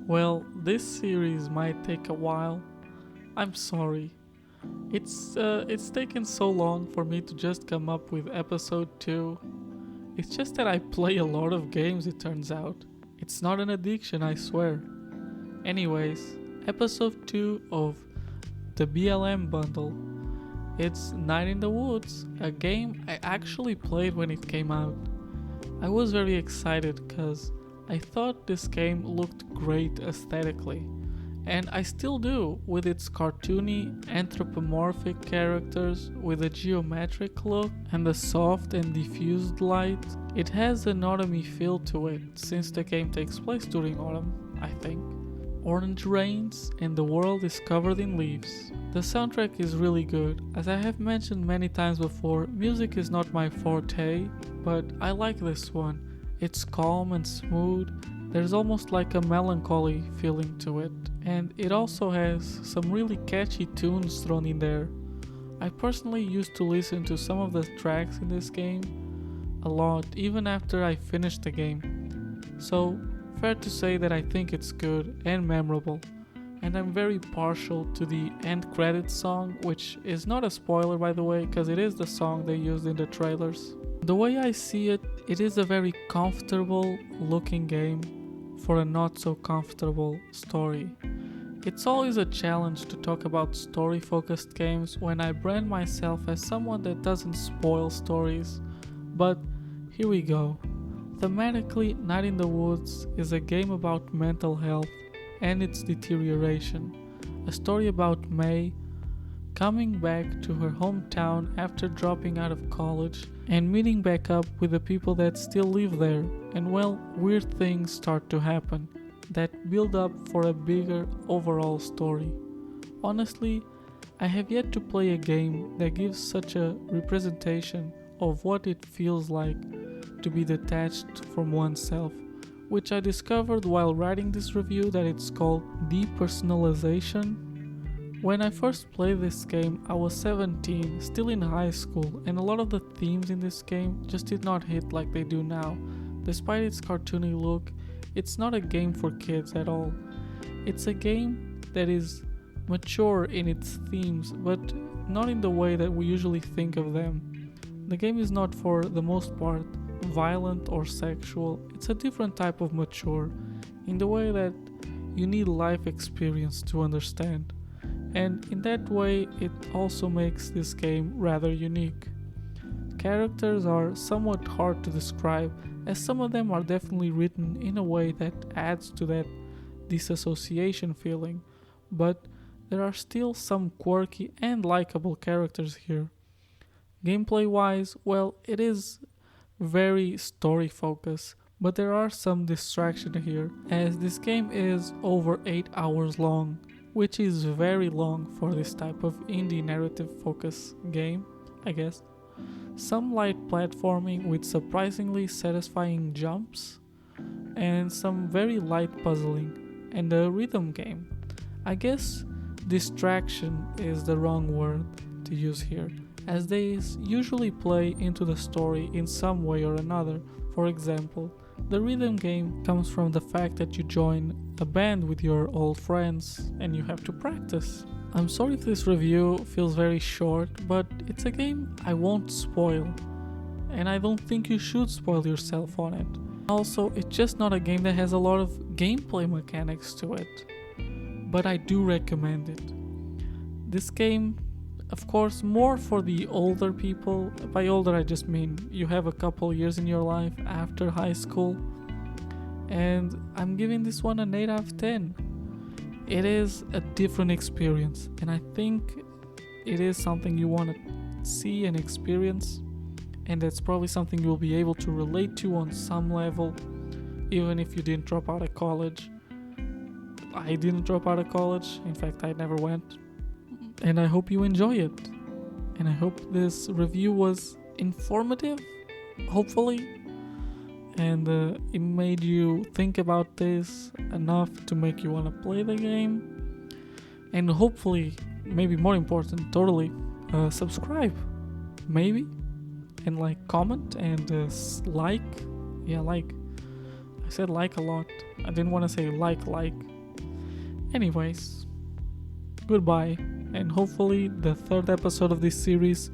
Well, this series might take a while. I'm sorry. It's taken so long for me to just come up with episode 2. It's just that I play a lot of games, it turns out. It's not an addiction, I swear. Anyways, episode 2 of the BLM bundle. It's Night in the Woods, a game I actually played when it came out. I was very excited because I thought this game looked great aesthetically. And I still do, with its cartoony, anthropomorphic characters with a geometric look and a soft and diffused light. It has an autumny feel to it, since the game takes place during autumn, I think. Orange rains and the world is covered in leaves. The soundtrack is really good. As I have mentioned many times before, music is not my forte, but I like this one. It's calm and smooth. There's almost like a melancholy feeling to it, and it also has some really catchy tunes thrown in there. I personally used to listen to some of the tracks in this game a lot, even after I finished the game. So, fair to say that I think it's good and memorable. And I'm very partial to the end credits song, which is not a spoiler by the way, because it is the song they used in the trailers. The way I see it, it is a very comfortable looking game for a not so comfortable story. It's always a challenge to talk about story focused games when I brand myself as someone that doesn't spoil stories, but here we go. Thematically, Night in the Woods is a game about mental health and its deterioration, a story about May coming back to her hometown after dropping out of college and meeting back up with the people that still live there, and well, weird things start to happen that build up for a bigger overall story. Honestly, I have yet to play a game that gives such a representation of what it feels like to be detached from oneself, which I discovered while writing this review that it's called depersonalization. When I first played this game, I was 17, still in high school, and a lot of the themes in this game just did not hit like they do now. Despite its cartoony look, it's not a game for kids at all. It's a game that is mature in its themes, but not in the way that we usually think of them. The game is not, for the most part, violent or sexual. It's a different type of mature, in the way that you need life experience to understand. And in that way, it also makes this game rather unique. Characters are somewhat hard to describe, as some of them are definitely written in a way that adds to that disassociation feeling, but there are still some quirky and likable characters here. Gameplay wise, well, it is very story focused, but there are some distraction here, as this game is over 8 hours long, which is very long for this type of indie narrative focus game, I guess. Some light platforming with surprisingly satisfying jumps, and some very light puzzling, and a rhythm game. I guess distraction is the wrong word to use here, as they usually play into the story in some way or another. For example, the rhythm game comes from the fact that you join a band with your old friends and you have to practice. I'm sorry if this review feels very short, but it's a game I won't spoil, and I don't think you should spoil yourself on it. Also, it's just not a game that has a lot of gameplay mechanics to it, but I do recommend it. This game, of course, more for the older people. By older I just mean you have a couple years in your life after high school, and I'm giving this one an 8 out of 10. It is a different experience, and I think it is something you want to see and experience, and that's probably something you'll be able to relate to on some level, even if you didn't drop out of college. I didn't drop out of college, in fact I never went, and I hope you enjoy it, and I hope this review was informative, hopefully, and it made you think about this enough to make you want to play the game, and hopefully, maybe more important, totally, subscribe, maybe, and like, comment, and like, I said like a lot, I didn't want to say like, Anyways, goodbye, and hopefully the third episode of this series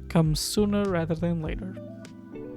comes sooner rather than later.